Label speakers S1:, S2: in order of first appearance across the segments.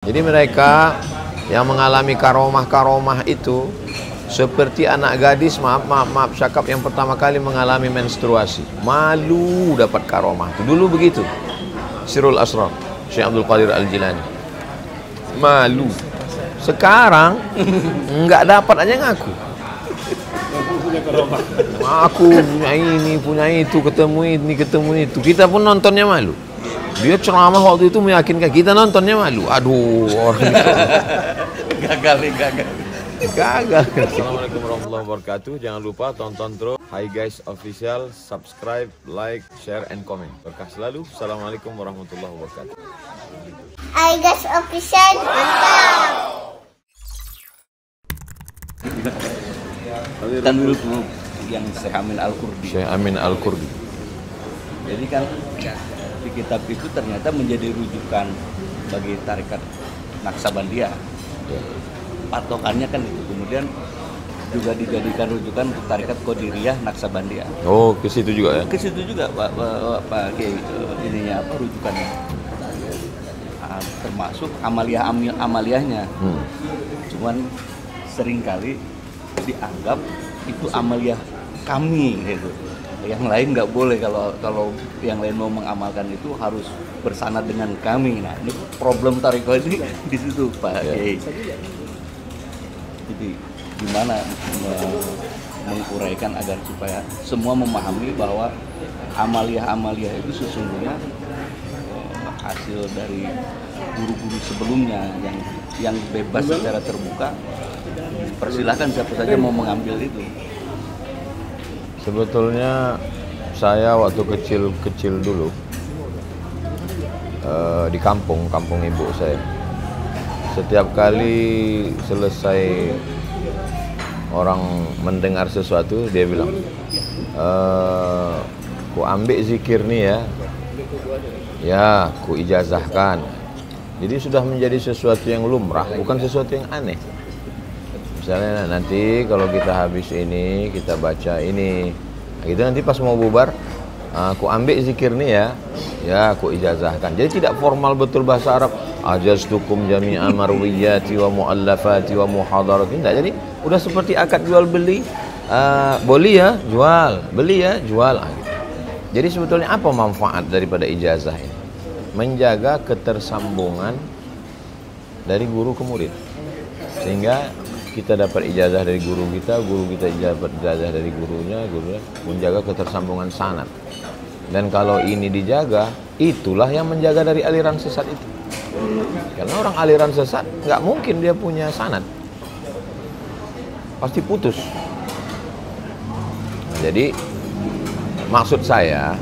S1: Jadi mereka yang mengalami karomah-karomah itu seperti anak gadis, maaf cakap, yang pertama kali mengalami menstruasi. Malu dapat karomah itu. Dulu begitu. Sirul Asrar, Syekh Abdul Qadir Al-Jilani. Malu. Sekarang nggak dapat aja ngaku. Aku punya ini, punya itu, ketemu ini, ketemu itu. Kita pun nontonnya malu. Dia ceramah waktu itu meyakinkan, kita nontonnya malu. Aduh, orang itu gagal. Assalamualaikum warahmatullahi wabarakatuh. Jangan lupa tonton terus Hi Guys Official, subscribe, like, share, and comment. Berkah selalu. Assalamualaikum warahmatullahi wabarakatuh.
S2: Hi Guys Official, mantap.
S3: Kan dulu tuh yang Syekh Amin Al-Qurdi.
S1: Syekh Amin Al-Qurdi.
S3: Jadi kan di kitab itu ternyata menjadi rujukan bagi tarekat Naqsabandiyah. Patokannya kan itu. Kemudian juga dijadikan rujukan untuk tarekat Qadiriyah Naqsabandiyah.
S1: Oh, ke situ juga ya?
S3: Ke situ juga Pak Kiai, ininya apa rujukannya. Termasuk amaliyahnya. Cuman seringkali dianggap itu amaliyah kami gitu. Yang lain nggak boleh, kalau yang lain mau mengamalkan itu harus bersanad dengan kami. Nah, ini problem tarekat ini di situ Pak Kiai. Jadi gimana menguraikan agar supaya semua memahami bahwa amaliyah itu sesungguhnya hasil dari guru-guru sebelumnya yang bebas secara terbuka. Persilahkan siapa saja mau mengambil itu.
S1: Sebetulnya saya waktu kecil dulu di kampung ibu saya, setiap kali selesai orang mendengar sesuatu, dia bilang, ku ambil zikir nih ya ku ijazahkan. Jadi sudah menjadi sesuatu yang lumrah, bukan sesuatu yang aneh. Misalnya nanti kalau kita habis ini, kita baca ini, gitu nanti pas mau bubar, aku ambil zikir nih ya aku ijazahkan. Jadi tidak formal betul bahasa Arab. Ajaztukum jami'a marwiyati wa mu'allafati wa muhadarati. Tidak, jadi udah seperti akad jual beli. Boleh ya jual, beli ya jual. Gitu. Jadi sebetulnya apa manfaat daripada ijazah ini? Menjaga ketersambungan dari guru ke murid, sehingga kita dapat ijazah dari guru kita dapat ijazah dari gurunya, menjaga ketersambungan sanad. Dan kalau ini dijaga, itulah yang menjaga dari aliran sesat itu. Karena orang aliran sesat nggak mungkin dia punya sanad, pasti putus. Nah, jadi maksud saya,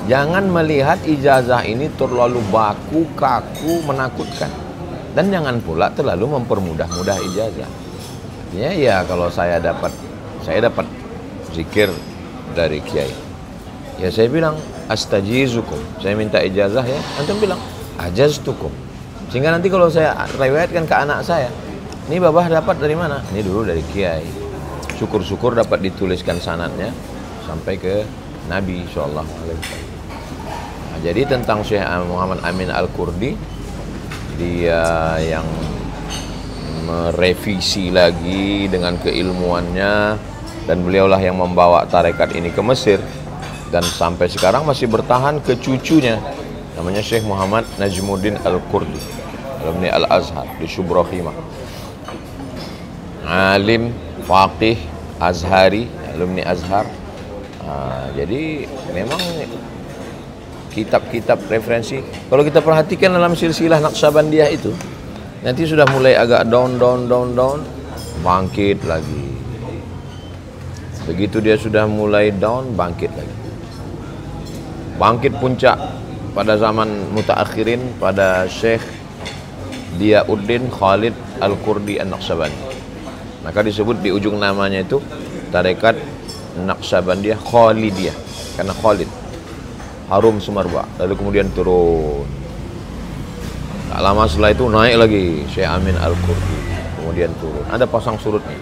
S1: jangan melihat ijazah ini terlalu baku, kaku, menakutkan. Dan jangan pula terlalu mempermudah ijazah. Ya kalau saya dapat zikir dari kiai, ya saya bilang astajizukum, saya minta ijazah ya, antum bilang ajaztukum. Sehingga nanti kalau saya riwayatkan ke anak saya, ini babah dapat dari mana? Ini dulu dari kiai. Syukur-syukur dapat dituliskan sanadnya sampai ke Nabi sallallahu alaihi wasallam. Nah, jadi tentang Syekh Muhammad Amin Al-Qurdi, dia yang merevisi lagi dengan keilmuannya, dan beliaulah yang membawa tarekat ini ke Mesir, dan sampai sekarang masih bertahan ke cucunya, namanya Syekh Muhammad Najmuddin Al-Qurdi, alumni Al-Azhar di Syubrohimah, alim, faqih, azhari, alumni Azhar. Jadi memang kitab-kitab referensi, kalau kita perhatikan dalam silsilah Naqsabandiyah itu, nanti sudah mulai agak down, bangkit lagi. Begitu dia sudah mulai down, bangkit lagi. Bangkit puncak pada zaman mutaakhirin, pada Syekh Diyauddin Khalid Al-Qurdi An-Naqsabandi. Maka disebut di ujung namanya itu tarekat Naqsabandiyah Khalidiyah, karena Khalid, harum semerbak. Lalu kemudian turun. Tak lama setelah itu naik lagi Syekh Amin Al-Qurdi, kemudian turun. Ada pasang surutnya.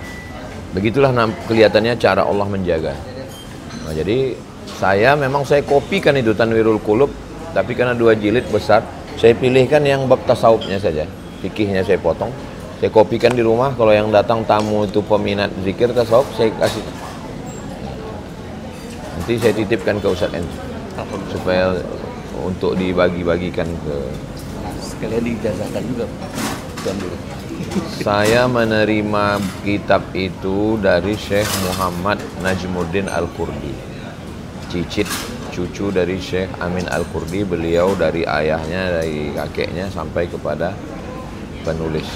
S1: Begitulah kelihatannya cara Allah menjaga. Nah, jadi saya kopikan itu Tanwirul Qulub, tapi karena 2 jilid besar, saya pilihkan yang bab tasawufnya saja. fikihnya saya potong, saya kopikan di rumah. Kalau yang datang tamu itu peminat zikir tasawuf, saya kasih. Nanti saya titipkan ke Ustaz Enzo supaya untuk dibagi-bagikan ke.
S3: Sekalian diijazahkan juga Tuan Guru.
S1: Saya menerima kitab itu dari Syekh Muhammad Najmuddin Al-Qurdi, cicit cucu dari Syekh Amin Al-Qurdi. Beliau dari ayahnya, dari kakeknya sampai kepada penulis.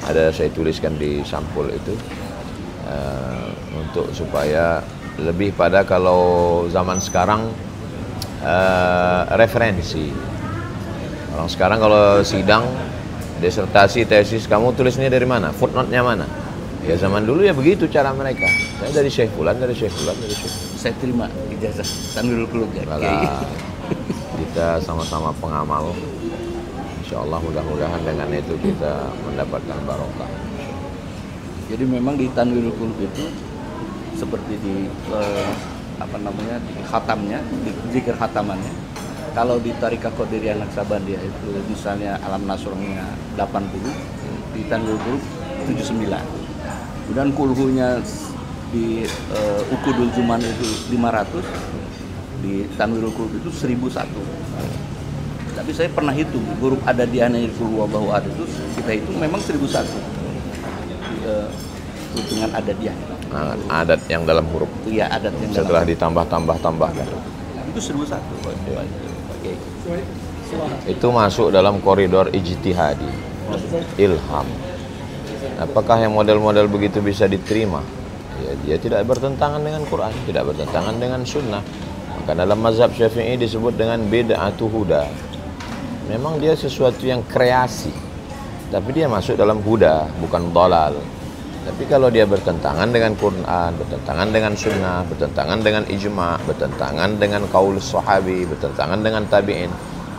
S1: Ada saya tuliskan di sampul itu untuk supaya lebih pada kalau zaman sekarang referensi. Orang sekarang kalau sidang disertasi, tesis, kamu tulisnya dari mana? Footnote-nya mana? Ya zaman dulu ya begitu cara mereka. Saya dari Syekh Fulan, dari Syekh Fulan, dari Syekh.
S3: Saya terima ijazah Tanwirul Qulub ya.
S1: Kita sama-sama pengamal. Insya Allah mudah-mudahan dengan itu kita mendapatkan barokah.
S3: Jadi memang di Tanwirul Qulub itu seperti di di khatamnya, di zikir khatamannya. Kalau di Tariqah Qadiriyah Naqsabandiyah itu misalnya Alam Nasrnya 80, di Tanwirul Qulub 79. Kemudian kulhunya di Ukudul Zuman itu 500, di Tanwirul Qulub itu 1001. Tapi saya pernah hitung huruf adadiyahnya Qul huwallahu ahad itu kita hitung memang 1001. Hitungan adadiyah.
S1: Nah, adat yang dalam huruf.
S3: Iya, adat yang
S1: setelah
S3: dalam
S1: ditambah-tambah-tambahkan.
S3: itu 1001.
S1: Ya. Itu masuk dalam koridor ijtihadi, ilham. Apakah yang model-model begitu bisa diterima? Ya, dia tidak bertentangan dengan Quran, tidak bertentangan dengan sunnah. Maka dalam mazhab Syafi'i disebut dengan bid'atu huda. Memang dia sesuatu yang kreasi, tapi dia masuk dalam huda, bukan dhalal. Tapi kalau dia bertentangan dengan Quran, bertentangan dengan sunnah, bertentangan dengan ijma', bertentangan dengan qaul sahabi, bertentangan dengan tabi'in,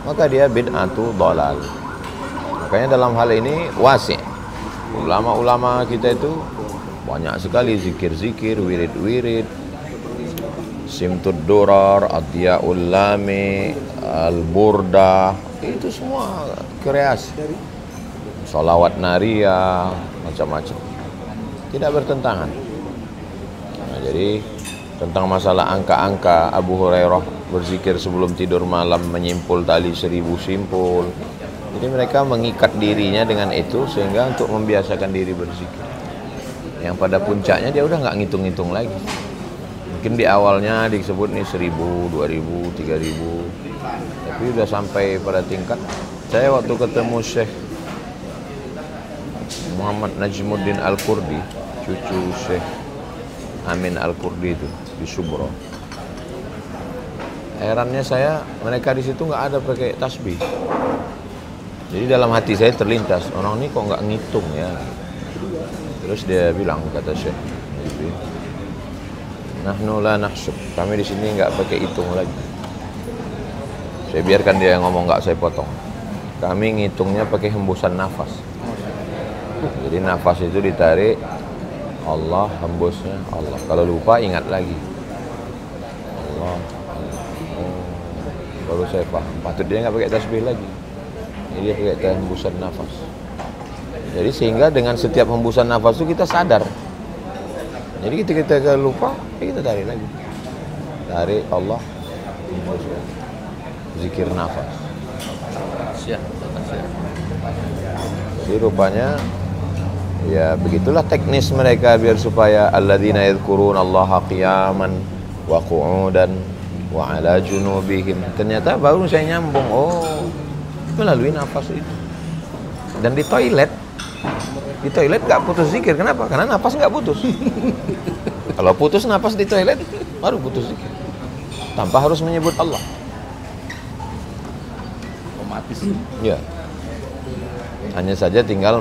S1: maka dia bid'atu dhalal. Makanya dalam hal ini wasi'. Ulama-ulama kita itu banyak sekali zikir-zikir, wirid-wirid, simtud durar, adyaul lami, al-burdah, itu semua kreasi. Sholawat nariyah, macam-macam. Tidak bertentangan. Nah, jadi tentang masalah angka-angka, Abu Hurairah berzikir sebelum tidur malam menyimpul tali 1000 simpul. Jadi mereka mengikat dirinya dengan itu sehingga untuk membiasakan diri berzikir. Yang pada puncaknya dia udah nggak ngitung-ngitung lagi. Mungkin di awalnya disebut nih 1000, 2000, 3000. Tapi udah sampai pada tingkat. Saya waktu ketemu Syekh Muhammad Najmuddin Al-Qurdi, cucu Syekh Amin Al-Qurdi itu di Subro. Herannya saya, mereka di situ nggak ada pakai tasbih. Jadi dalam hati saya terlintas, orang ini kok nggak ngitung ya. Terus dia bilang, kata Syekh, nahnu la nahsub, kami di sini nggak pakai hitung lagi. Saya biarkan dia ngomong, nggak saya potong. Kami ngitungnya pakai hembusan nafas. Jadi nafas itu ditarik, Allah, hembusnya Allah. Kalau lupa ingat lagi, Allah. Oh, baru saya paham. Patut dia nggak pakai tasbih lagi. Jadi dia pakai hembusan nafas. Jadi sehingga dengan setiap hembusan nafas itu kita sadar. Jadi kita lupa, kita tarik lagi. Tarik Allah, hembuskan. Zikir nafas.
S3: Siap.
S1: Jadi rupanya ya begitulah teknis mereka biar supaya alladzina yadhkuruna Allaha qiyaman wa qu'udan wa 'ala junubihim. Ternyata baru saya nyambung, oh, melalui nafas itu. Dan di toilet nggak putus zikir. Kenapa? Karena nafas nggak putus. Kalau putus nafas di toilet baru putus zikir. Tanpa harus menyebut Allah.
S3: Otomatis.
S1: Ya. Hanya saja tinggal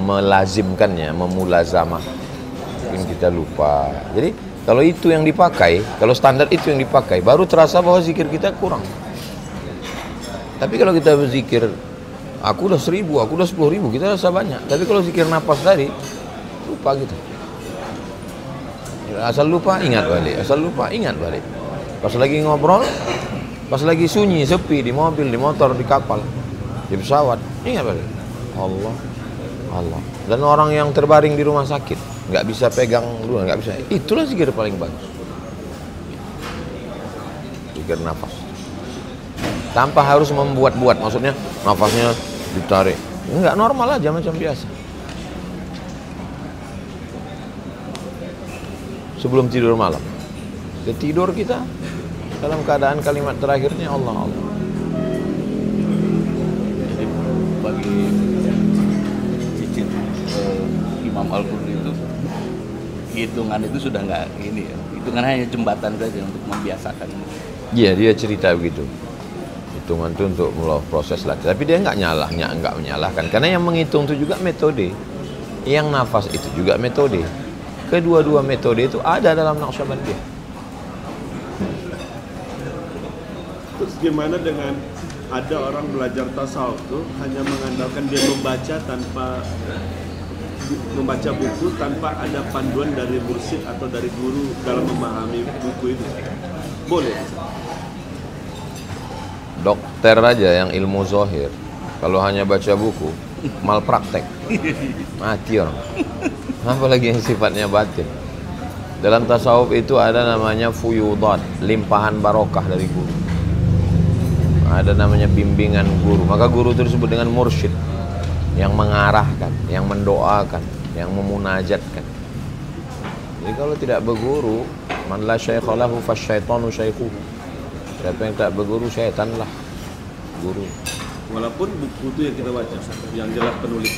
S1: melazimkannya, memulazamah. Mungkin kita lupa. Jadi kalau itu yang dipakai, kalau standar itu yang dipakai, baru terasa bahwa zikir kita kurang. Tapi kalau kita berzikir, aku udah 1000, aku udah 10.000, kita rasa banyak. Tapi kalau zikir nafas tadi, lupa gitu. Asal lupa, ingat balik. Asal lupa, ingat balik. Pas lagi ngobrol, pas lagi sunyi, sepi, di mobil, di motor, di kapal, di pesawat, ingat balik. Allah, Allah. Dan orang yang terbaring di rumah sakit nggak bisa pegang dulu, nggak bisa. Itulah zikir paling bagus. Zikir nafas. Tanpa harus membuat-buat, maksudnya nafasnya ditarik. Nggak, normal aja macam biasa. Sebelum tidur malam. Tidur kita dalam keadaan kalimat terakhirnya Allah, Allah.
S3: Jadi bagi cicit Imam Al-Qurtubi itu hitungan itu sudah nggak ini ya, hitungan hanya jembatan saja untuk membiasakan.
S1: Iya, dia cerita begitu. Hitungan itu untuk proses latihan. Tapi dia nggak menyalahkan. Karena yang menghitung itu juga metode. Yang nafas itu juga metode. Kedua-dua metode itu ada dalam Naqsyabandiyah.
S4: Terus gimana dengan ada orang belajar tasawuf tuh hanya mengandalkan dia membaca buku tanpa ada panduan dari mursyid atau dari guru dalam memahami buku itu? Boleh?
S1: Dokter aja yang ilmu zahir, kalau hanya baca buku, malpraktek, mati orang. Apalagi yang sifatnya batin. Dalam tasawuf itu ada namanya fuyudat, limpahan barokah dari guru. Ada namanya bimbingan guru. Maka guru itu disebut dengan mursyid, yang mengarahkan, yang mendoakan, yang memunajatkan. Jadi kalau tidak berguru, man la syaikha lahu fasyaitanu syaikhuhu. Siapa yang tak berguru, syaitanlah guru.
S4: Walaupun buku itu yang kita baca, yang jelas penulis.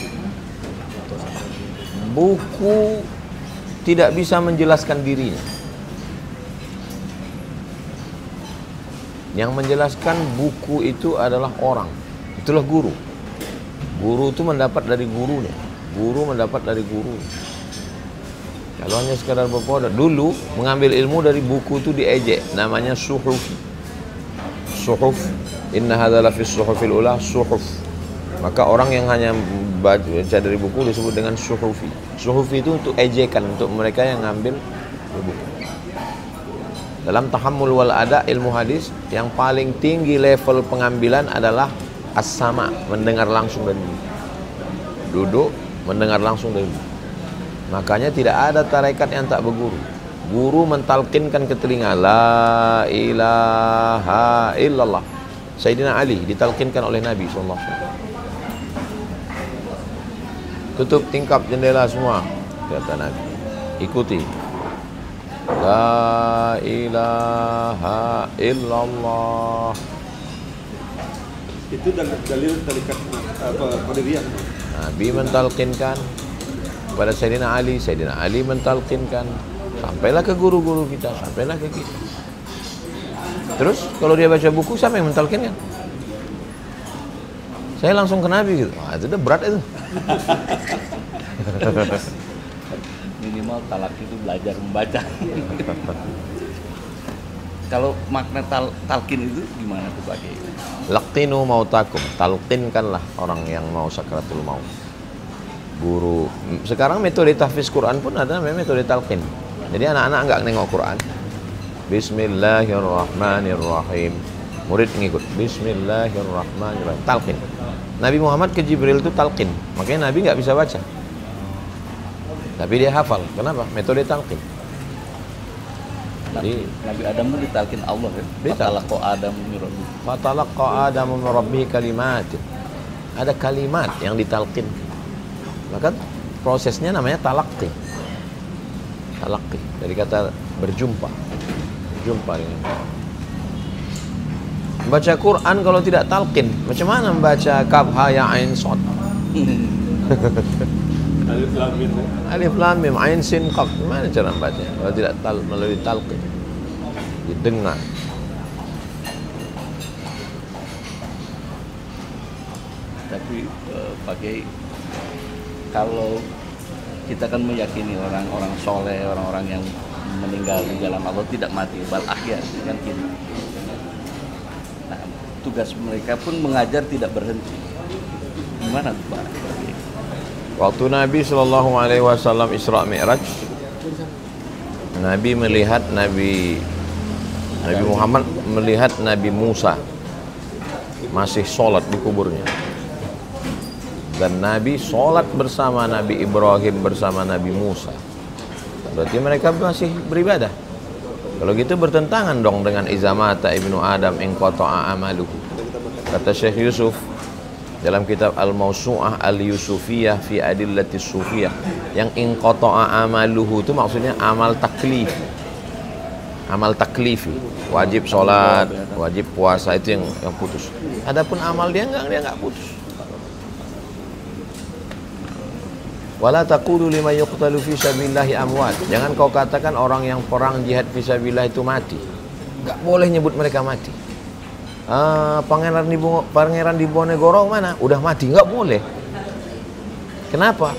S1: Buku tidak bisa menjelaskan dirinya. Yang menjelaskan buku itu adalah orang. Itulah guru. Guru itu mendapat dari gurunya. Guru mendapat dari guru. Kalau hanya sekadar berpodok, dulu mengambil ilmu dari buku itu diejek, namanya suhuf. Suhuf, inna hadza la fi suhufil ula, suhuf. Maka orang yang hanya baca dari buku disebut dengan suhufi. Suhufi itu untuk ejekan, untuk mereka yang ngambil buku. Dalam tahammul wal ada ilmu hadis, yang paling tinggi level pengambilan adalah as-sama, mendengar langsung dari buku. Duduk, mendengar langsung dari buku. Makanya tidak ada tarekat yang tak berguru. Guru mentalkinkan ke telinga, la ilaha illallah. Sayyidina Ali ditalkinkan oleh Nabi SAW. Tutup tingkap jendela semua, kata Nabi. Ikuti. La ilaha illallah.
S4: Itu dalil tarikat Qadiriyah.
S1: Nabi mentalkinkan kepada Sayyidina Ali mentalkinkan, sampailah ke guru-guru kita, sampailah ke kita. Terus kalau dia baca buku, siapa yang mentalkinkan? Saya langsung ke Nabi gitu. Wah, itu udah berat itu.
S3: Minimal talak itu belajar membaca. Kalau makna talqin itu gimana tuh Pak Kiai?
S1: Laqtinu mautakum, talqinkanlah orang yang mau sakaratul maut. Guru. Sekarang metode tahfiz Quran pun ada namanya metode talqin. Jadi anak-anak enggak nengok Quran. Bismillahirrahmanirrahim. Murid ngikut. Bismillahirrahmanirrahim. Talqin. Nabi Muhammad ke Jibril itu talqin. Makanya Nabi nggak bisa baca. Tapi dia hafal. Kenapa? Metode talqin. Jadi
S3: Nabi Adam itu ditalqin Allah ya. Fatalaqa Adam min rabbih.
S1: Fatalaqa Adam min rabbih kalimat. Ada kalimat yang ditalqin. Maka prosesnya namanya talaqqi. Talaqqi dari kata berjumpa. Berjumpa dengan baca Quran kalau tidak talqin, macam mana membaca kaf ha ya ain shad?
S4: Alif lam mim.
S1: Alif lam mim ain sin qaf. Gimana cara membacanya kalau tidak melalui talqin? Didengar.
S3: Tapi Pak Kiai, kalau kita kan meyakini orang-orang soleh, orang-orang yang meninggal di jalan Allah tidak mati, bal ahya kan gitu. Nah, tugas mereka pun mengajar tidak berhenti. Gimana tuh Pak?
S1: Waktu Nabi SAW Isra Mi'raj, Nabi melihat Nabi Muhammad melihat Nabi Musa masih sholat di kuburnya. dan Nabi sholat bersama Nabi Ibrahim bersama Nabi Musa. Berarti mereka masih beribadah. Kalau gitu bertentangan dong dengan izamata ibnu Adam inqata'a amaluhu. Kata Syekh Yusuf dalam kitab Al-Mawsu'ah Al-Yusufiyah fi Adillatis Sufiyah, yang inqata'a amaluhu itu maksudnya amal taklif. Amal taklifi, wajib sholat, wajib puasa, itu yang putus. Adapun amal dia nggak putus. Wala taqulu liman yuqtalu fi sabilillahi amwat. Jangan kau katakan orang yang perang jihad fi sabilillah itu mati. Nggak boleh nyebut mereka mati. Pangeran Diponegoro mana? Udah mati, nggak boleh. Kenapa?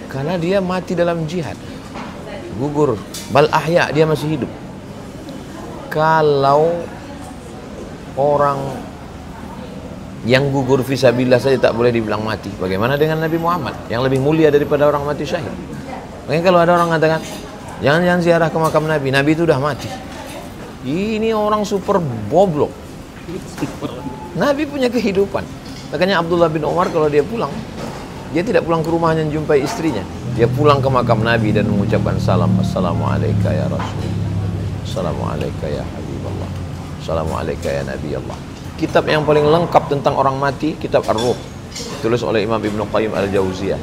S1: Karena dia mati dalam jihad, gugur. Bal ahya, dia masih hidup. Kalau orang yang gugur fisabilillah saja tak boleh dibilang mati, bagaimana dengan Nabi Muhammad yang lebih mulia daripada orang mati syahid? Makanya kalau ada orang mengatakan jangan ziarah ke makam Nabi, Nabi itu udah mati, ini orang super boblok. Nabi punya kehidupan. Makanya Abdullah bin Umar kalau dia pulang, dia tidak pulang ke rumahnya menjumpai istrinya, dia pulang ke makam Nabi dan mengucapkan salam, assalamualaikum ya Rasul, assalamualaikum ya Habibullah, assalamualaikum ya Nabi Allah. Kitab yang paling lengkap tentang orang mati, kitab Ar-Ruh, ditulis oleh Imam Ibnu Qayyim Al-Jauziyah.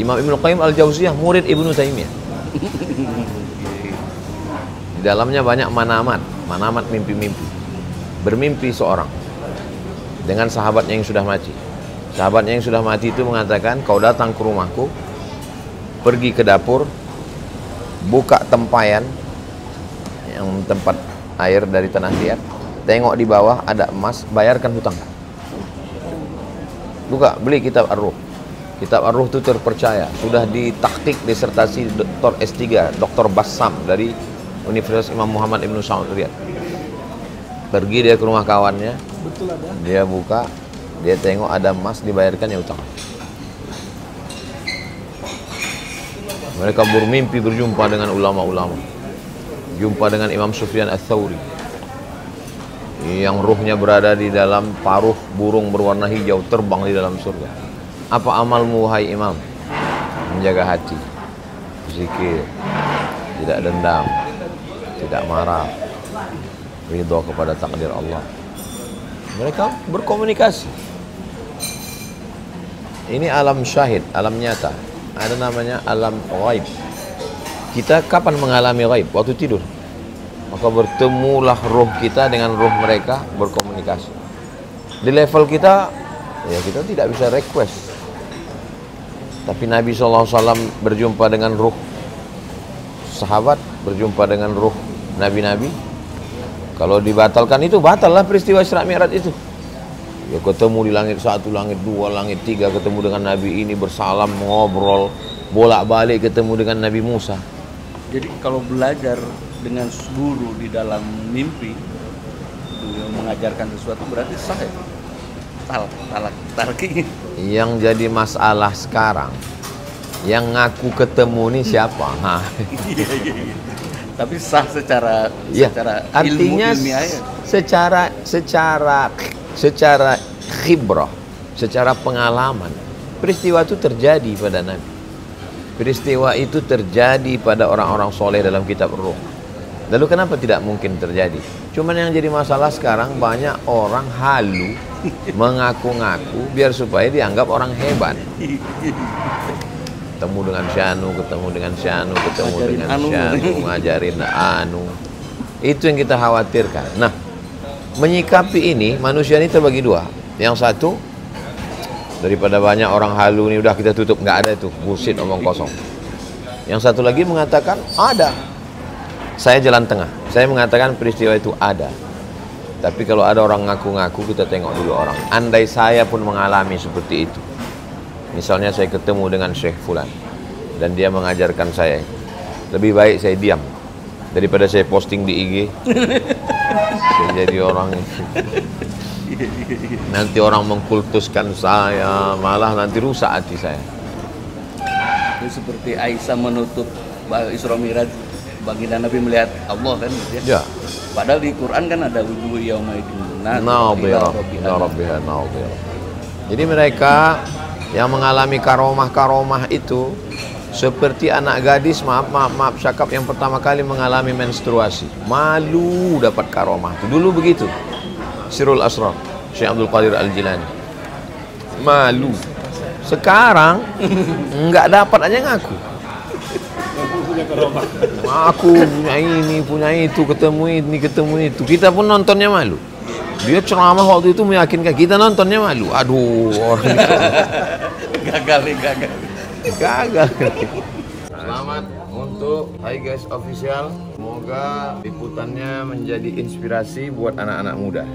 S1: Imam Ibnu Qayyim Al-Jauziyah murid Ibnu Taimiyah. Di dalamnya banyak manamat mimpi-mimpi. Bermimpi seorang dengan sahabatnya yang sudah mati. Sahabatnya yang sudah mati itu mengatakan, kau datang ke rumahku, pergi ke dapur, buka tempayan yang tempat air dari tanah liat, tengok di bawah ada emas, bayarkan hutang. Buka, beli kitab Ar-Ruh. Kitab Ar-Ruh itu terpercaya, sudah ditahqiq disertasi Dr. S3 Dr. Bassam dari Universitas Imam Muhammad Ibn Saud Riyadh. Pergi dia ke rumah kawannya, dia buka, dia tengok ada emas, dibayarkan ya hutang. Mereka bermimpi berjumpa dengan ulama-ulama, jumpa dengan Imam Sufyan Ats-Tsauri yang ruhnya berada di dalam paruh burung berwarna hijau terbang di dalam surga. Apa amalmu wahai Imam? Menjaga hati, zikir, tidak dendam, tidak marah, ridho kepada takdir Allah. Mereka berkomunikasi. Ini alam syahid, alam nyata. Ada namanya alam ghaib. Kita kapan mengalami ghaib? Waktu tidur. Maka bertemulah roh kita dengan roh mereka, berkomunikasi. Di level kita, ya kita tidak bisa request. Tapi Nabi SAW berjumpa dengan roh sahabat, berjumpa dengan roh nabi-nabi. Kalau dibatalkan itu, batal lah peristiwa Isra Mi'raj itu. Ya ketemu di langit 1, langit 2, langit 3, ketemu dengan Nabi ini, bersalam, ngobrol, bolak-balik ketemu dengan Nabi Musa.
S3: Jadi kalau belajar dengan guru di dalam mimpi, beliau mengajarkan sesuatu, berarti sah ya? Talaki.
S1: Yang jadi masalah sekarang, yang ngaku ketemu nih siapa? Nah.
S3: Iya. Tapi sah secara
S1: artinya
S3: ilmiah.
S1: secara khibrah, secara pengalaman, peristiwa itu terjadi pada Nabi. Peristiwa itu terjadi pada orang-orang soleh dalam kitab Ruh. Lalu kenapa tidak mungkin terjadi? Cuman yang jadi masalah sekarang, banyak orang halu mengaku-ngaku biar supaya dianggap orang hebat. Ketemu dengan Syanu, ketemu dengan Syanu, ketemu dengan Syanu, ngajarin anu. Itu yang kita khawatirkan. Nah, menyikapi ini, manusia ini terbagi dua. Yang satu, daripada banyak orang halu ini udah kita tutup, nggak ada itu, bullshit, omong kosong. Yang satu lagi mengatakan ada. Saya jalan tengah. Saya mengatakan peristiwa itu ada. Tapi kalau ada orang ngaku-ngaku, kita tengok dulu orang. Andai saya pun mengalami seperti itu. Misalnya saya ketemu dengan Syekh Fulan dan dia mengajarkan saya, lebih baik saya diam daripada saya posting di IG. Saya jadi orang nanti orang mengkultuskan saya, malah nanti rusak hati saya.
S3: Itu seperti Aisyah menutup Isra Mi'raj, baginda Nabi melihat Allah kan ya. Padahal di Quran kan ada wujuh yauma idzin nadhirah.
S1: Jadi mereka yang mengalami karomah itu seperti anak gadis, maaf cakap, yang pertama kali mengalami menstruasi. Malu dapat karomah itu. Dulu begitu. Sirul Asrar, Syekh Abdul Qadir Al-Jilani. Malu. Sekarang nggak dapat aja ngaku. Aku punya ini, punya itu, ketemu ini, ketemu itu. Kita pun nontonnya malu. Dia ceramah waktu itu meyakinkan, kita nontonnya malu. Aduh, orang
S3: Gagal.
S1: Selamat untuk Hai Guys Official. Semoga liputannya menjadi inspirasi buat anak-anak muda.